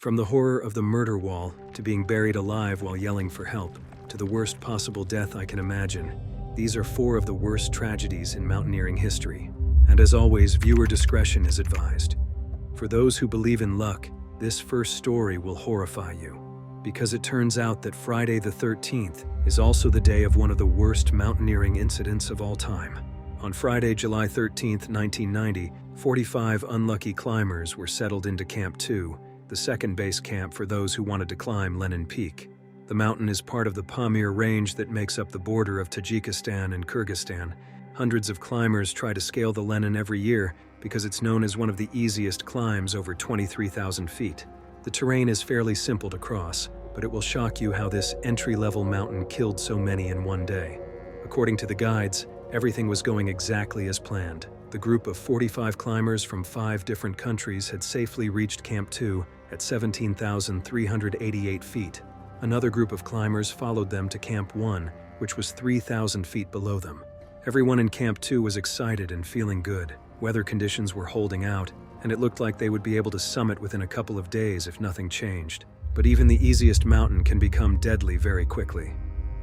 From the horror of the murder wall, to being buried alive while yelling for help, to the worst possible death I can imagine, these are 4 of the worst tragedies in mountaineering history. And as always, viewer discretion is advised. For those who believe in luck, this first story will horrify you, because it turns out that Friday the 13th is also the day of one of the worst mountaineering incidents of all time. On Friday, July 13, 1990, 45 unlucky climbers were settled into Camp 2, the second base camp for those who wanted to climb Lenin Peak. The mountain is part of the Pamir Range that makes up the border of Tajikistan and Kyrgyzstan. Hundreds of climbers try to scale the Lenin every year because it's known as one of the easiest climbs, over 23,000 feet. The terrain is fairly simple to cross, but it will shock you how this entry-level mountain killed so many in one day. According to the guides, everything was going exactly as planned. The group of 45 climbers from 5 different countries had safely reached Camp 2 at 17,388 feet. Another group of climbers followed them to Camp 1, which was 3,000 feet below them. Everyone in Camp 2 was excited and feeling good. Weather conditions were holding out, and it looked like they would be able to summit within a couple of days if nothing changed. But even the easiest mountain can become deadly very quickly.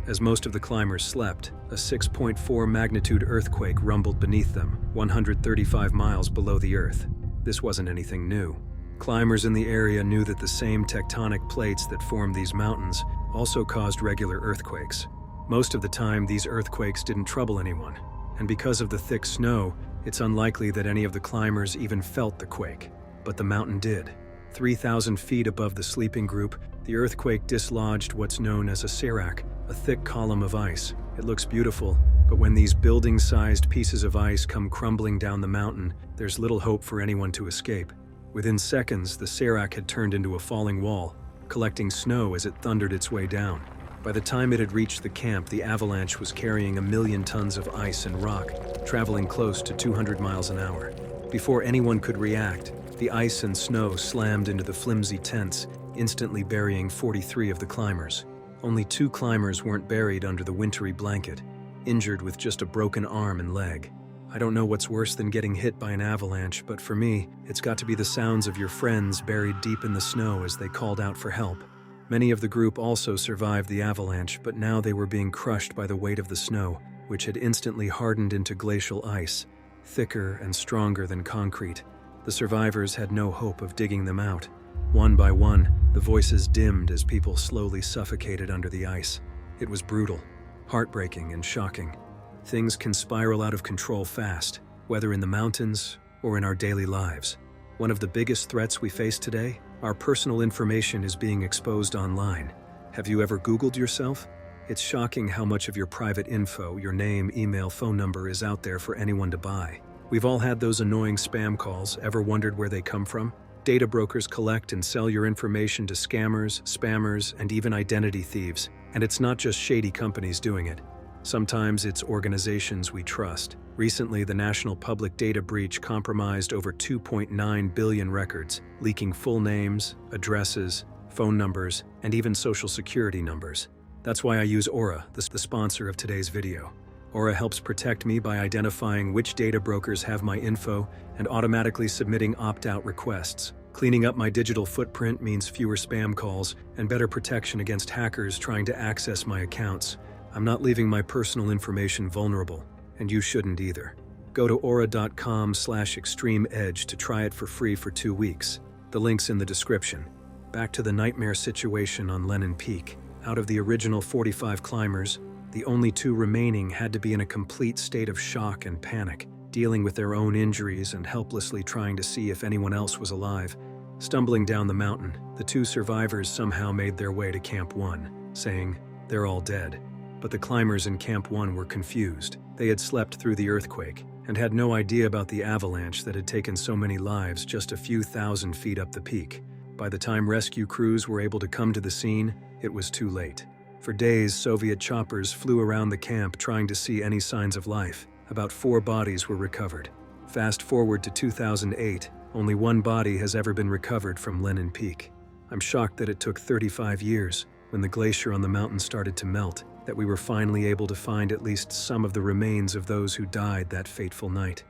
As most of the climbers slept, a 6.4 magnitude earthquake rumbled beneath them, 135 miles below the earth. This wasn't anything new. Climbers in the area knew that the same tectonic plates that form these mountains also caused regular earthquakes. Most of the time, these earthquakes didn't trouble anyone, and because of the thick snow, it's unlikely that any of the climbers even felt the quake. But the mountain did. 3,000 feet above the sleeping group, the earthquake dislodged what's known as a serac, a thick column of ice. It looks beautiful, but when these building-sized pieces of ice come crumbling down the mountain, there's little hope for anyone to escape. Within seconds, the serac had turned into a falling wall, collecting snow as it thundered its way down. By the time it had reached the camp, the avalanche was carrying 1 million tons of ice and rock, traveling close to 200 miles an hour. Before anyone could react, the ice and snow slammed into the flimsy tents, instantly burying 43 of the climbers. Only 2 climbers weren't buried under the wintry blanket, injured with just a broken arm and leg. I don't know what's worse than getting hit by an avalanche, but for me, it's got to be the sounds of your friends buried deep in the snow as they called out for help. Many of the group also survived the avalanche, but now they were being crushed by the weight of the snow, which had instantly hardened into glacial ice, thicker and stronger than concrete. The survivors had no hope of digging them out. One by one, the voices dimmed as people slowly suffocated under the ice. It was brutal, heartbreaking, and shocking. Things can spiral out of control fast, whether in the mountains or in our daily lives. One of the biggest threats we face today, our personal information is being exposed online. Have you ever Googled yourself? It's shocking how much of your private info, your name, email, phone number, is out there for anyone to buy. We've all had those annoying spam calls. Ever wondered where they come from? Data brokers collect and sell your information to scammers, spammers, and even identity thieves. And it's not just shady companies doing it. Sometimes it's organizations we trust. Recently, the National Public Data Breach compromised over 2.9 billion records, leaking full names, addresses, phone numbers, and even social security numbers. That's why I use Aura, the sponsor of today's video. Aura helps protect me by identifying which data brokers have my info and automatically submitting opt-out requests. Cleaning up my digital footprint means fewer spam calls and better protection against hackers trying to access my accounts. I'm not leaving my personal information vulnerable, and you shouldn't either. Go to aura.com/extremeedge to try it for free for 2 weeks. The link's in the description. Back to the nightmare situation on Lenin Peak. Out of the original 45 climbers, the only 2 remaining had to be in a complete state of shock and panic, dealing with their own injuries and helplessly trying to see if anyone else was alive. Stumbling down the mountain, the 2 survivors somehow made their way to Camp 1, saying, "They're all dead." But the climbers in Camp 1 were confused. They had slept through the earthquake and had no idea about the avalanche that had taken so many lives just a few thousand feet up the peak. By the time rescue crews were able to come to the scene, it was too late. For days, Soviet choppers flew around the camp trying to see any signs of life. About 4 bodies were recovered. Fast forward to 2008, only 1 body has ever been recovered from Lenin Peak. I'm shocked that it took 35 years, when the glacier on the mountain started to melt, that we were finally able to find at least some of the remains of those who died that fateful night.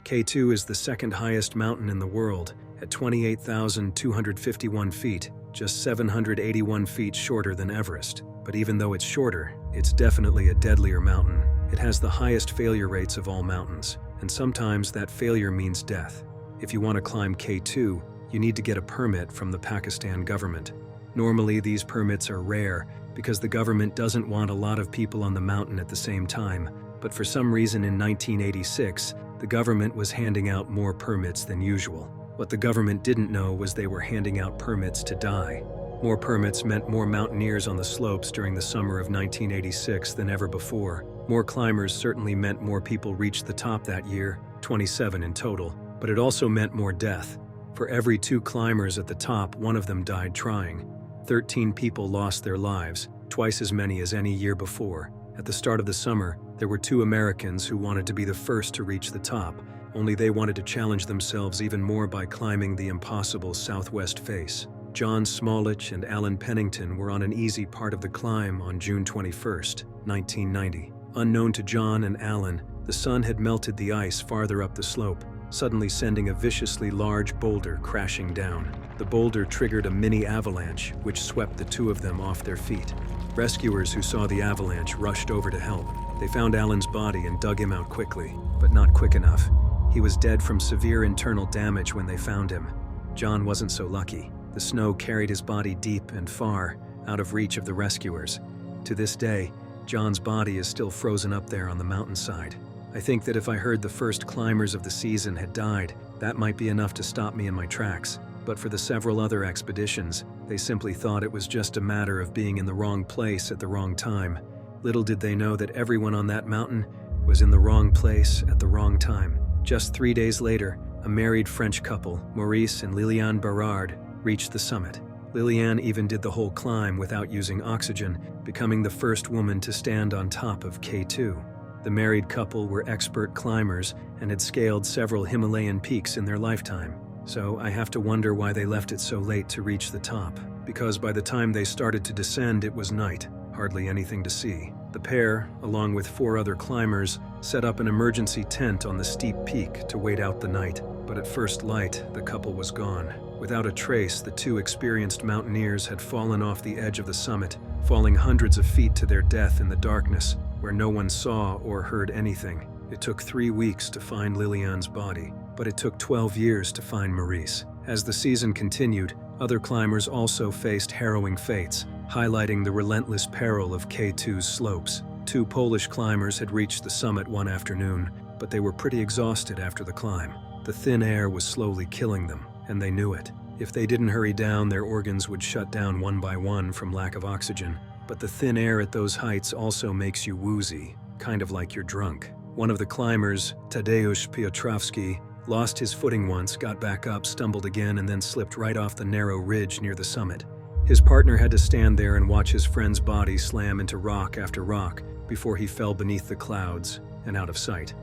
K2 is the 2nd highest mountain in the world at 28,251 feet, just 781 feet shorter than Everest. But even though it's shorter, it's definitely a deadlier mountain. It has the highest failure rates of all mountains, and sometimes that failure means death. If you want to climb K2, you need to get a permit from the Pakistan government. Normally, these permits are rare because the government doesn't want a lot of people on the mountain at the same time, but for some reason in 1986, the government was handing out more permits than usual. What the government didn't know was they were handing out permits to die. More permits meant more mountaineers on the slopes during the summer of 1986 than ever before. More climbers certainly meant more people reached the top that year, 27 in total, but it also meant more death. For every 2 climbers at the top, one of them died trying. 13 people lost their lives, twice as many as any year before. At the start of the summer, there were 2 Americans who wanted to be the first to reach the top, only they wanted to challenge themselves even more by climbing the impossible southwest face. John Smolich and Alan Pennington were on an easy part of the climb on June 21, 1990. Unknown to John and Alan, the sun had melted the ice farther up the slope, suddenly sending a viciously large boulder crashing down. The boulder triggered a mini avalanche, which swept the 2 of them off their feet. Rescuers who saw the avalanche rushed over to help. They found Alan's body and dug him out quickly, but not quick enough. He was dead from severe internal damage when they found him. John wasn't so lucky. The snow carried his body deep and far, out of reach of the rescuers. To this day, John's body is still frozen up there on the mountainside. I think that if I heard the first climbers of the season had died, that might be enough to stop me in my tracks. But for the several other expeditions, they simply thought it was just a matter of being in the wrong place at the wrong time. Little did they know that everyone on that mountain was in the wrong place at the wrong time. Just 3 days later, a married French couple, Maurice and Liliane Berard, reached the summit. Liliane even did the whole climb without using oxygen, becoming the first woman to stand on top of K2. The married couple were expert climbers and had scaled several Himalayan peaks in their lifetime. So I have to wonder why they left it so late to reach the top, because by the time they started to descend it was night, hardly anything to see. The pair, along with 4 other climbers, set up an emergency tent on the steep peak to wait out the night, but at first light, the couple was gone. Without a trace, the 2 experienced mountaineers had fallen off the edge of the summit, falling hundreds of feet to their death in the darkness, where no one saw or heard anything. It took 3 weeks to find Liliane's body, but it took 12 years to find Maurice. As the season continued, other climbers also faced harrowing fates, highlighting the relentless peril of K2's slopes. 2 Polish climbers had reached the summit one afternoon, but they were pretty exhausted after the climb. The thin air was slowly killing them, and they knew it. If they didn't hurry down, their organs would shut down one by one from lack of oxygen. But the thin air at those heights also makes you woozy, kind of like you're drunk. One of the climbers, Tadeusz Piotrowski, lost his footing once, got back up, stumbled again, and then slipped right off the narrow ridge near the summit. His partner had to stand there and watch his friend's body slam into rock after rock before he fell beneath the clouds and out of sight.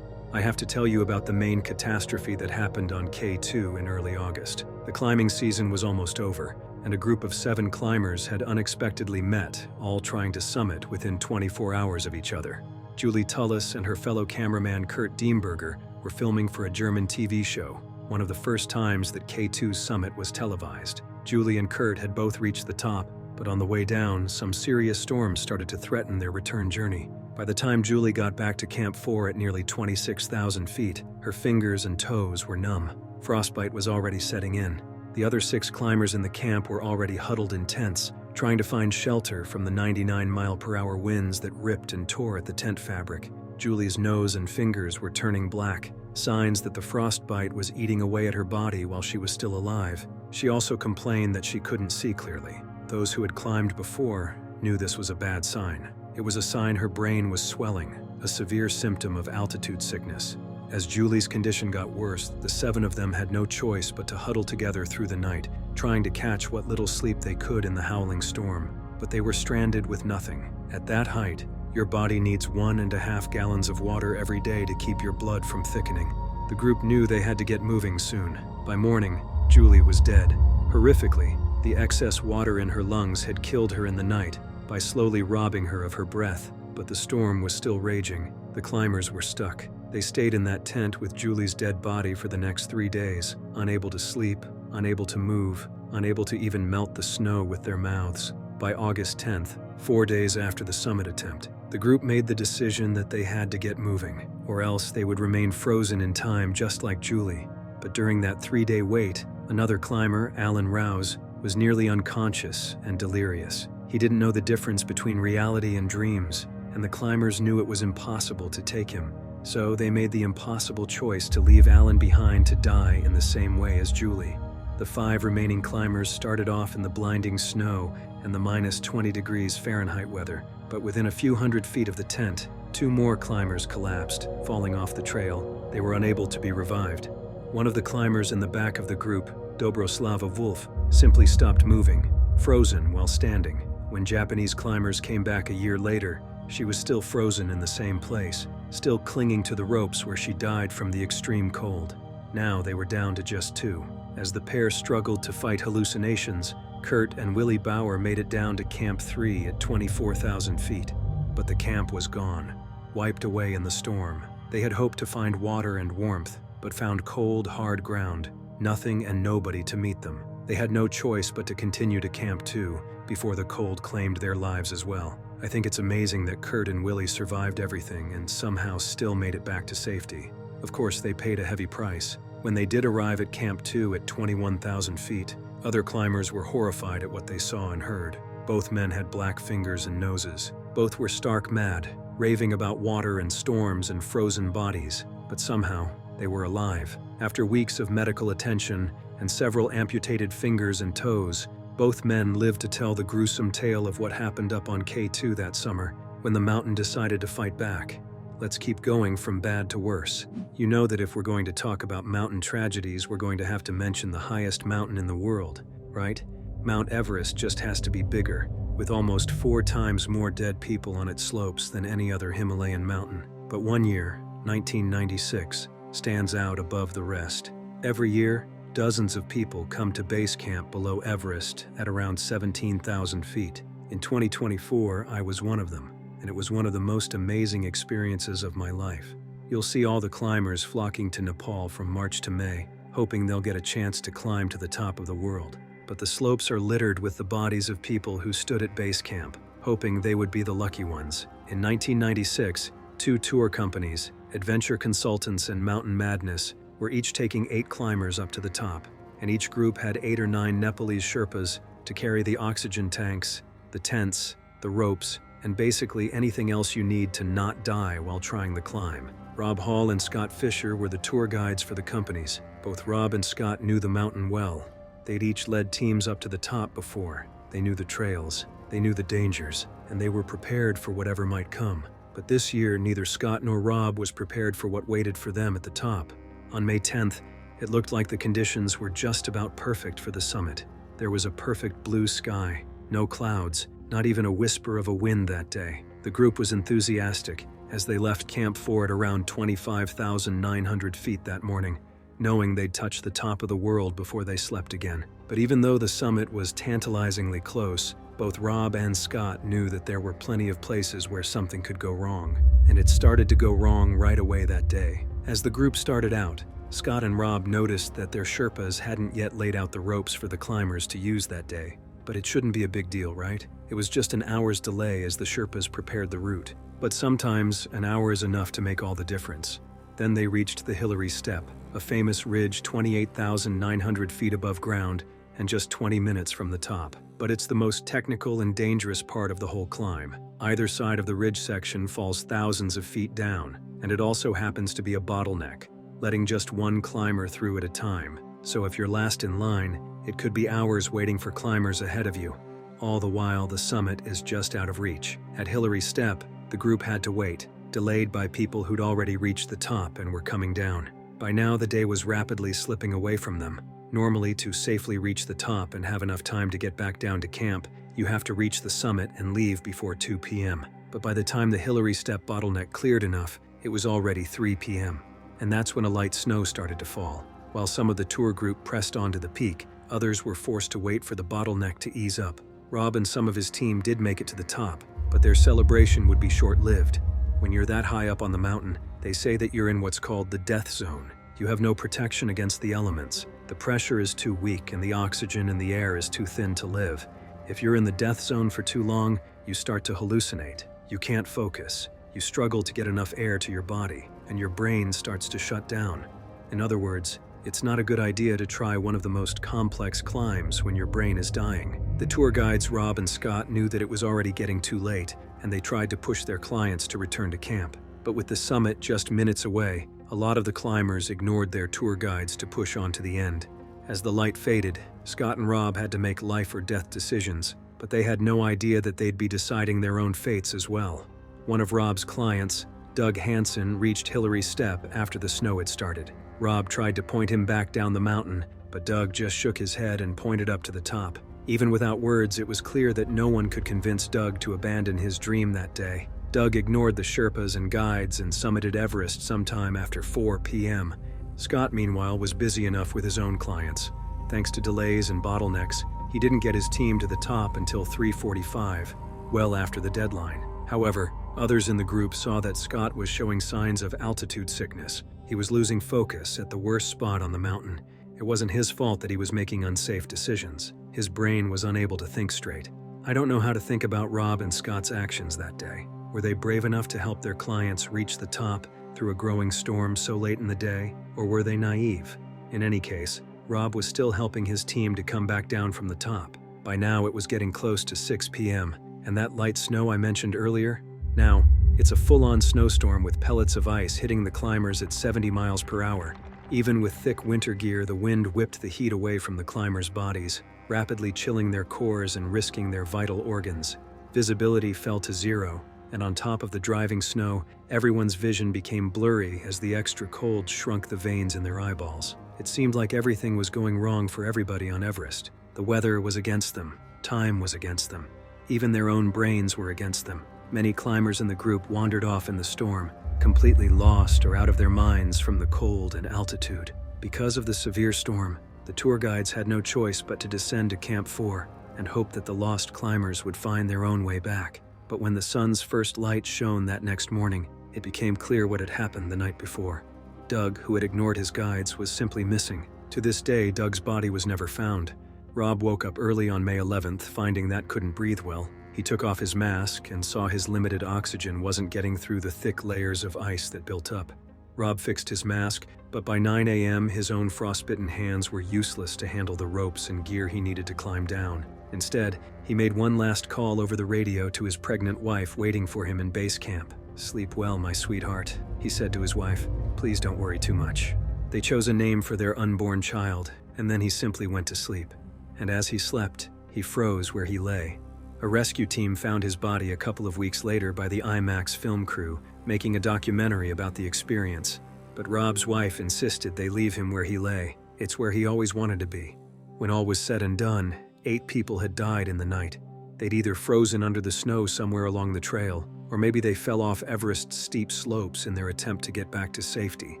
I have to tell you about the main catastrophe that happened on K2 in early August. The climbing season was almost over, and a group of 7 climbers had unexpectedly met, all trying to summit within 24 hours of each other. Julie Tullis and her fellow cameraman Kurt Diemberger were filming for a German TV show, one of the first times that K2's summit was televised. Julie and Kurt had both reached the top, but on the way down, some serious storms started to threaten their return journey. By the time Julie got back to Camp 4 at nearly 26,000 feet, her fingers and toes were numb. Frostbite was already setting in. The other 6 climbers in the camp were already huddled in tents, trying to find shelter from the 99-mile-per-hour winds that ripped and tore at the tent fabric. Julie's nose and fingers were turning black, signs that the frostbite was eating away at her body while she was still alive. She also complained that she couldn't see clearly. Those who had climbed before knew this was a bad sign. It was a sign her brain was swelling, a severe symptom of altitude sickness. As Julie's condition got worse, the 7 of them had no choice but to huddle together through the night, trying to catch what little sleep they could in the howling storm. But they were stranded with nothing. At that height, your body needs 1.5 gallons of water every day to keep your blood from thickening. The group knew they had to get moving soon. By morning, Julie was dead. Horrifically, the excess water in her lungs had killed her in the night by slowly robbing her of her breath. But the storm was still raging. The climbers were stuck. They stayed in that tent with Julie's dead body for the next 3 days, unable to sleep, unable to move, unable to even melt the snow with their mouths. By August 10th, 4 days after the summit attempt, the group made the decision that they had to get moving, or else they would remain frozen in time just like Julie. But during that 3-day wait, another climber, Alan Rouse, was nearly unconscious and delirious. He didn't know the difference between reality and dreams, and the climbers knew it was impossible to take him. So they made the impossible choice to leave Alan behind to die in the same way as Julie. The 5 remaining climbers started off in the blinding snow and the -20 degrees Fahrenheit weather, but within a few hundred feet of the tent, 2 more climbers collapsed, falling off the trail. They were unable to be revived. One of the climbers in the back of the group, Dobroslava Wolf, simply stopped moving, frozen while standing. When Japanese climbers came back a year later, she was still frozen in the same place, still clinging to the ropes where she died from the extreme cold. Now they were down to just 2. As the pair struggled to fight hallucinations, Kurt and Willie Bauer made it down to Camp 3 at 24,000 feet. But the camp was gone, wiped away in the storm. They had hoped to find water and warmth, but found cold, hard ground, nothing and nobody to meet them. They had no choice but to continue to Camp 2 before the cold claimed their lives as well. I think it's amazing that Kurt and Willie survived everything and somehow still made it back to safety. Of course, they paid a heavy price. When they did arrive at Camp 2 at 21,000 feet, other climbers were horrified at what they saw and heard. Both men had black fingers and noses. Both were stark mad, raving about water and storms and frozen bodies, but somehow they were alive. After weeks of medical attention and several amputated fingers and toes, both men lived to tell the gruesome tale of what happened up on K2 that summer when the mountain decided to fight back. Let's keep going from bad to worse. You know that if we're going to talk about mountain tragedies, we're going to have to mention the highest mountain in the world, right? Mount Everest just has to be bigger, with almost 4 times more dead people on its slopes than any other Himalayan mountain. But one year, 1996, stands out above the rest. Every year, dozens of people come to base camp below Everest at around 17,000 feet. In 2024, I was one of them, and it was one of the most amazing experiences of my life. You'll see all the climbers flocking to Nepal from March to May, hoping they'll get a chance to climb to the top of the world. But the slopes are littered with the bodies of people who stood at base camp, hoping they would be the lucky ones. In 1996, 2 tour companies, Adventure Consultants and Mountain Madness, were each taking 8 climbers up to the top, and each group had 8 or 9 Nepalese Sherpas to carry the oxygen tanks, the tents, the ropes, and basically anything else you need to not die while trying the climb. Rob Hall and Scott Fisher were the tour guides for the companies. Both Rob and Scott knew the mountain well. They'd each led teams up to the top before. They knew the trails, they knew the dangers, and they were prepared for whatever might come. But this year, neither Scott nor Rob was prepared for what waited for them at the top. On May 10th, it looked like the conditions were just about perfect for the summit. There was a perfect blue sky, no clouds, not even a whisper of a wind that day. The group was enthusiastic as they left Camp 4 at around 25,900 feet that morning, knowing they'd touch the top of the world before they slept again. But even though the summit was tantalizingly close, both Rob and Scott knew that there were plenty of places where something could go wrong. And it started to go wrong right away that day. As the group started out, Scott and Rob noticed that their Sherpas hadn't yet laid out the ropes for the climbers to use that day. But it shouldn't be a big deal, right? It was just an hour's delay as the Sherpas prepared the route. But sometimes an hour is enough to make all the difference. Then they reached the Hillary Step, a famous ridge 28,900 feet above ground and just 20 minutes from the top. But it's the most technical and dangerous part of the whole climb. Either side of the ridge section falls thousands of feet down, and it also happens to be a bottleneck, letting just one climber through at a time. So if you're last in line, it could be hours waiting for climbers ahead of you. All the while, the summit is just out of reach. At Hillary Step, the group had to wait, delayed by people who'd already reached the top and were coming down. By now, the day was rapidly slipping away from them. Normally, to safely reach the top and have enough time to get back down to camp, you have to reach the summit and leave before 2 p.m. But by the time the Hillary Step bottleneck cleared enough, it was already 3 p.m. And that's when a light snow started to fall. While some of the tour group pressed onto the peak, others were forced to wait for the bottleneck to ease up. Rob and some of his team did make it to the top, but their celebration would be short-lived. When you're that high up on the mountain, they say that you're in what's called the death zone. You have no protection against the elements. The pressure is too weak and the oxygen in the air is too thin to live. If you're in the death zone for too long, you start to hallucinate. You can't focus. You struggle to get enough air to your body, and your brain starts to shut down. In other words, it's not a good idea to try one of the most complex climbs when your brain is dying. The tour guides Rob and Scott knew that it was already getting too late, and they tried to push their clients to return to camp. But with the summit just minutes away, a lot of the climbers ignored their tour guides to push on to the end. As the light faded, Scott and Rob had to make life or death decisions, but they had no idea that they'd be deciding their own fates as well. One of Rob's clients, Doug Hansen, reached Hillary's Step after the snow had started. Rob tried to point him back down the mountain, but Doug just shook his head and pointed up to the top. Even without words, it was clear that no one could convince Doug to abandon his dream that day. Doug ignored the Sherpas and guides and summited Everest sometime after 4 p.m. Scott, meanwhile, was busy enough with his own clients. Thanks to delays and bottlenecks, he didn't get his team to the top until 3:45, well after the deadline. However, others in the group saw that Scott was showing signs of altitude sickness. He was losing focus at the worst spot on the mountain. It wasn't his fault that he was making unsafe decisions. His brain was unable to think straight. I don't know how to think about Rob and Scott's actions that day. Were they brave enough to help their clients reach the top through a growing storm so late in the day, or were they naive? In any case, Rob was still helping his team to come back down from the top. By now, it was getting close to 6 p.m., and that light snow I mentioned earlier? Now, it's a full-on snowstorm with pellets of ice hitting the climbers at 70 miles per hour. Even with thick winter gear, the wind whipped the heat away from the climbers' bodies, rapidly chilling their cores and risking their vital organs. Visibility fell to zero, and on top of the driving snow, everyone's vision became blurry as the extra cold shrunk the veins in their eyeballs. It seemed like everything was going wrong for everybody on Everest. The weather was against them. Time was against them. Even their own brains were against them. Many climbers in the group wandered off in the storm, completely lost or out of their minds from the cold and altitude. Because of the severe storm, the tour guides had no choice but to descend to Camp 4 and hope that the lost climbers would find their own way back. But when the sun's first light shone that next morning, it became clear what had happened the night before. Doug, who had ignored his guides, was simply missing. To this day, Doug's body was never found. Rob woke up early on May 11th, finding that couldn't breathe well. He took off his mask and saw his limited oxygen wasn't getting through the thick layers of ice that built up. Rob fixed his mask, but by 9 a.m. his own frostbitten hands were useless to handle the ropes and gear he needed to climb down. Instead, he made one last call over the radio to his pregnant wife waiting for him in base camp. "Sleep well, my sweetheart," he said to his wife. "Please don't worry too much." They chose a name for their unborn child, and then he simply went to sleep. And as he slept, he froze where he lay. A rescue team found his body a couple of weeks later by the IMAX film crew, making a documentary about the experience. But Rob's wife insisted they leave him where he lay. It's where he always wanted to be. When all was said and done, 8 people had died in the night. They'd either frozen under the snow somewhere along the trail, or maybe they fell off Everest's steep slopes in their attempt to get back to safety.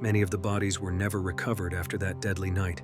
Many of the bodies were never recovered after that deadly night.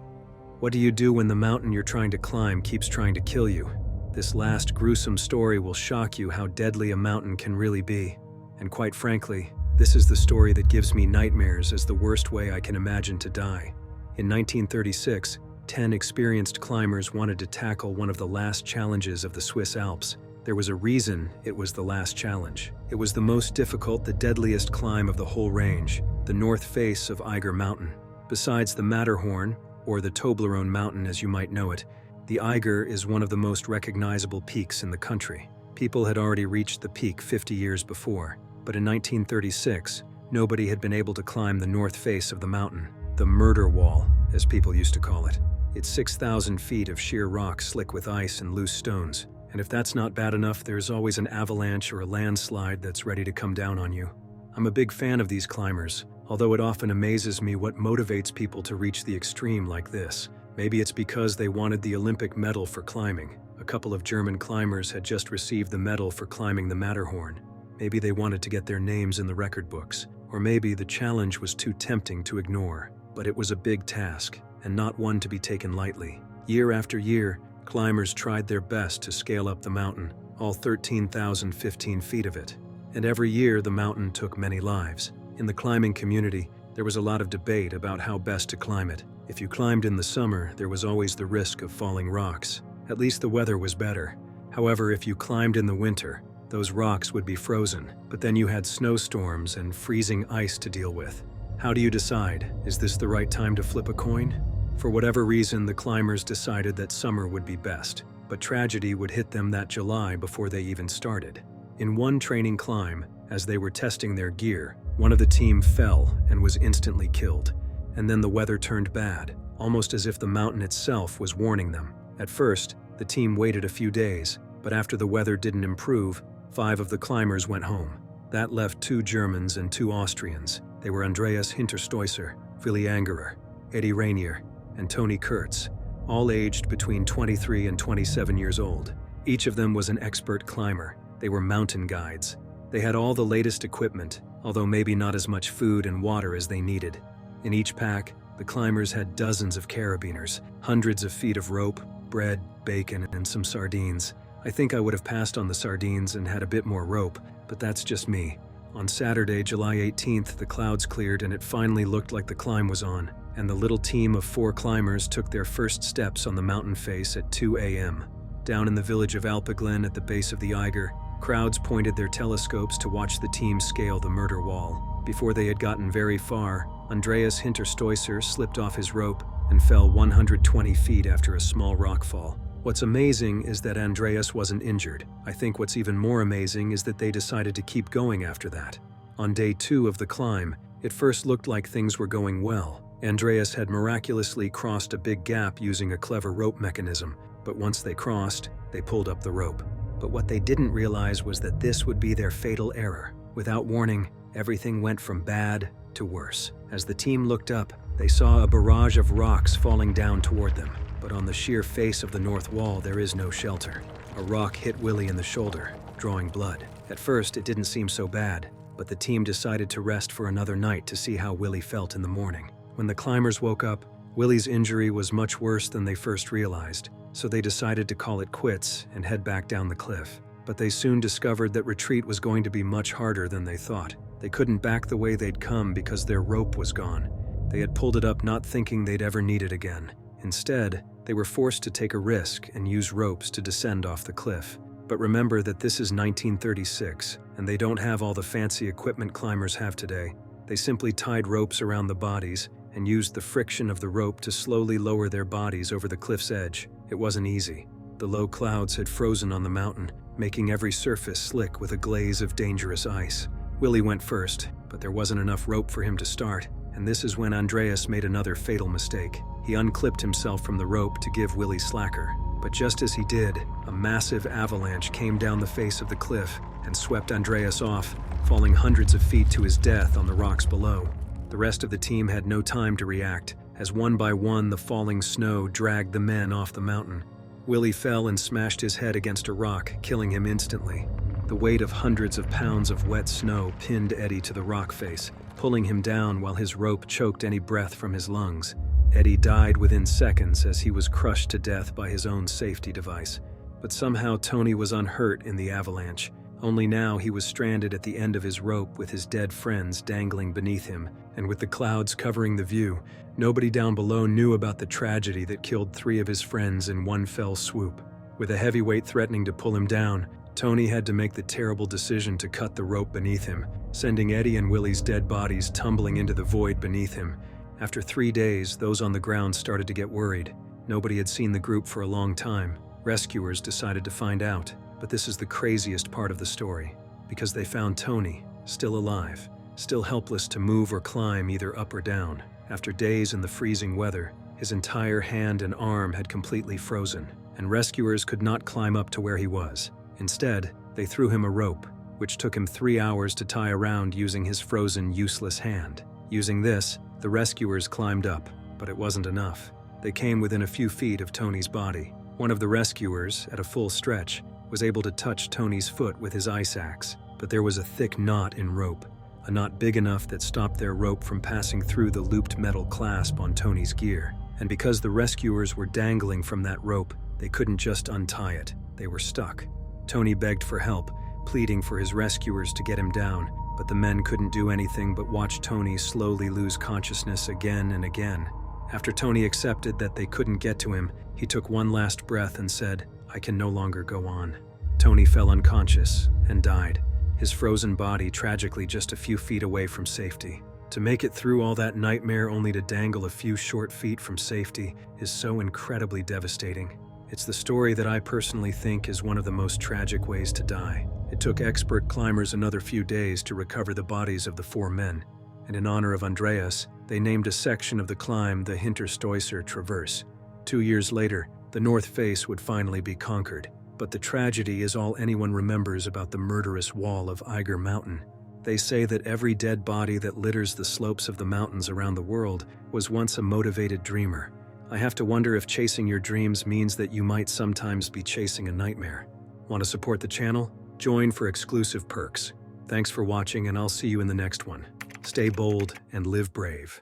What do you do when the mountain you're trying to climb keeps trying to kill you? This last gruesome story will shock you how deadly a mountain can really be. And quite frankly, this is the story that gives me nightmares as the worst way I can imagine to die. In 1936, 10 experienced climbers wanted to tackle one of the last challenges of the Swiss Alps. There was a reason it was the last challenge. It was the most difficult, the deadliest climb of the whole range, the north face of Eiger Mountain. Besides the Matterhorn, or the Toblerone Mountain as you might know it, the Eiger is one of the most recognizable peaks in the country. People had already reached the peak 50 years before, but in 1936, nobody had been able to climb the north face of the mountain, the murder wall, as people used to call it. It's 6,000 feet of sheer rock slick with ice and loose stones, and if that's not bad enough, there's always an avalanche or a landslide that's ready to come down on you. I'm a big fan of these climbers, although it often amazes me what motivates people to reach the extreme like this. Maybe it's because they wanted the Olympic medal for climbing. A couple of German climbers had just received the medal for climbing the Matterhorn. Maybe they wanted to get their names in the record books. Or maybe the challenge was too tempting to ignore. But it was a big task, and not one to be taken lightly. Year after year, climbers tried their best to scale up the mountain, all 13,015 feet of it. And every year the mountain took many lives. In the climbing community, there was a lot of debate about how best to climb it. If you climbed in the summer, there was always the risk of falling rocks. At least the weather was better. However, if you climbed in the winter, those rocks would be frozen, but then you had snowstorms and freezing ice to deal with. How do you decide? Is this the right time to flip a coin? For whatever reason, the climbers decided that summer would be best, but tragedy would hit them that July before they even started. In one training climb, as they were testing their gear, one of the team fell and was instantly killed. And then the weather turned bad, almost as if the mountain itself was warning them. At first, the team waited a few days, but after the weather didn't improve, 5 of the climbers went home. That left 2 Germans and 2 Austrians. They were Andreas Hinterstoisser, Willi Angerer, Eddie Rainier, and Tony Kurtz, all aged between 23 and 27 years old. Each of them was an expert climber. They were mountain guides. They had all the latest equipment, although maybe not as much food and water as they needed. In each pack, the climbers had dozens of carabiners, hundreds of feet of rope, bread, bacon, and some sardines. I think I would have passed on the sardines and had a bit more rope, but that's just me. On Saturday, July 18th, the clouds cleared and it finally looked like the climb was on, and the little team of 4 climbers took their first steps on the mountain face at 2 a.m. Down in the village of Alpeglen at the base of the Eiger, crowds pointed their telescopes to watch the team scale the murder wall. Before they had gotten very far, Andreas Hinterstoisser slipped off his rope and fell 120 feet after a small rock fall. What's amazing is that Andreas wasn't injured. I think what's even more amazing is that they decided to keep going after that. On day 2 of the climb, it first looked like things were going well. Andreas had miraculously crossed a big gap using a clever rope mechanism, but once they crossed, they pulled up the rope. But what they didn't realize was that this would be their fatal error. Without warning, everything went from bad to worse. As the team looked up, they saw a barrage of rocks falling down toward them. But on the sheer face of the north wall, there is no shelter. A rock hit Willi in the shoulder, drawing blood. At first, it didn't seem so bad, but the team decided to rest for another night to see how Willi felt in the morning. When the climbers woke up, Willi's injury was much worse than they first realized, so they decided to call it quits and head back down the cliff. But they soon discovered that retreat was going to be much harder than they thought. They couldn't back the way they'd come because their rope was gone. They had pulled it up not thinking they'd ever need it again. Instead, they were forced to take a risk and use ropes to descend off the cliff. But remember that this is 1936, and they don't have all the fancy equipment climbers have today. They simply tied ropes around the bodies and used the friction of the rope to slowly lower their bodies over the cliff's edge. It wasn't easy. The low clouds had frozen on the mountain, making every surface slick with a glaze of dangerous ice. Willi went first, but there wasn't enough rope for him to start, and this is when Andreas made another fatal mistake. He unclipped himself from the rope to give Willi slacker. But just as he did, a massive avalanche came down the face of the cliff and swept Andreas off, falling hundreds of feet to his death on the rocks below. The rest of the team had no time to react, as one by one the falling snow dragged the men off the mountain. Willi fell and smashed his head against a rock, killing him instantly. The weight of hundreds of pounds of wet snow pinned Eddie to the rock face, pulling him down while his rope choked any breath from his lungs. Eddie died within seconds as he was crushed to death by his own safety device. But somehow Tony was unhurt in the avalanche. Only now he was stranded at the end of his rope with his dead friends dangling beneath him, and with the clouds covering the view, nobody down below knew about the tragedy that killed 3 of his friends in one fell swoop. With a heavyweight threatening to pull him down, Tony had to make the terrible decision to cut the rope beneath him, sending Eddie and Willi's dead bodies tumbling into the void beneath him. After 3 days, those on the ground started to get worried. Nobody had seen the group for a long time. Rescuers decided to find out, but this is the craziest part of the story, because they found Tony, still alive, still helpless to move or climb either up or down. After days in the freezing weather, his entire hand and arm had completely frozen, and rescuers could not climb up to where he was. Instead, they threw him a rope, which took him 3 hours to tie around using his frozen, useless hand. Using this, the rescuers climbed up, but it wasn't enough. They came within a few feet of Tony's body. One of the rescuers, at a full stretch, was able to touch Tony's foot with his ice axe, but there was a thick knot in rope, a knot big enough that stopped their rope from passing through the looped metal clasp on Tony's gear. And because the rescuers were dangling from that rope, they couldn't just untie it. They were stuck. Tony begged for help, pleading for his rescuers to get him down, but the men couldn't do anything but watch Tony slowly lose consciousness again and again. After Tony accepted that they couldn't get to him, he took one last breath and said, "I can no longer go on." Tony fell unconscious and died, his frozen body tragically just a few feet away from safety. To make it through all that nightmare only to dangle a few short feet from safety is so incredibly devastating. It's the story that I personally think is one of the most tragic ways to die. It took expert climbers another few days to recover the bodies of the 4 men, and in honor of Andreas, they named a section of the climb the Hinterstoisser Traverse. 2 years later, the North Face would finally be conquered, but the tragedy is all anyone remembers about the murderous wall of Eiger Mountain. They say that every dead body that litters the slopes of the mountains around the world was once a motivated dreamer. I have to wonder if chasing your dreams means that you might sometimes be chasing a nightmare. Want to support the channel? Join for exclusive perks. Thanks for watching, and I'll see you in the next one. Stay bold and live brave.